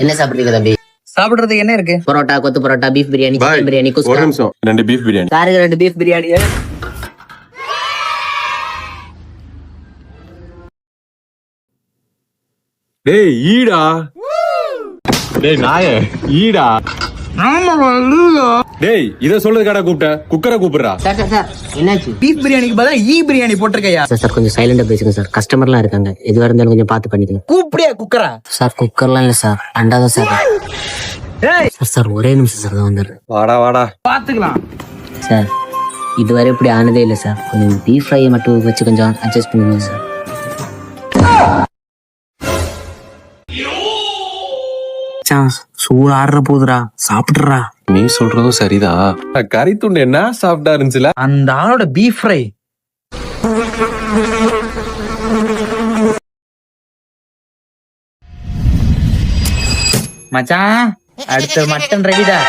என்ன சாப்பிடுறீங்க தம்பி? சாப்பிடுறதுக்கு என்ன இருக்கு? பரோட்டா, கொத்து பரோட்டா, பீஃப் பிரியாணி, சிக்கன் பிரியாணி, ஒரு குஸ்கா. நிமிஷம், 2 பீஃப் பிரியாணி. காருக்கு 2 பீஃப் பிரியாணி. டேய் ஈடா. டேய் நாயே ஈடா. டேய் இத சொல்றதுக்காடா கூப்பிட்ட? குக்கரை கூப்பிடுறா. சார் சார் சார் என்னாச்சு? பீஃப் பிரியாணிக்கு பதிலா பிரியாணி போட்டிருக்கையா? சார் சார் கொஞ்சம் சைலண்டா பேசுங்க சார். கஸ்டமர்லாம் இருக்காங்க. எதுவா இருந்தாலும் கொஞ்சம் பார்த்து பண்ணிக்கங்க. கூப்பிடியா குக்கரா? சார் குக்கர்லாம் இல்ல சார், அண்டாதான் சார். ஏய் சார் சார் ஒரே நிமிஷம் சார், தான் வந்துடுறேன். வாடா வாடா. பாத்துக்கலாம். சார் இதுவரை இப்படி ஆனதே இல்லை சார். கொஞ்சம் பீஃப் ஃப்ரையை மட்டும் வச்சு கொஞ்சம் அட்ஜஸ்ட் பண்ணுங்க சார். சூடு ஆடுற போதுரா, சாப்பிடுறா. நீ சொல்றதும் சரிதான். கறி துண்டு என்ன சாப்பிட்டா இருந்துச்சுல? அந்த ஆளோட பீஃப் ஃப்ரை. மச்சான் அடுத்த மட்டன் ரெடிடா.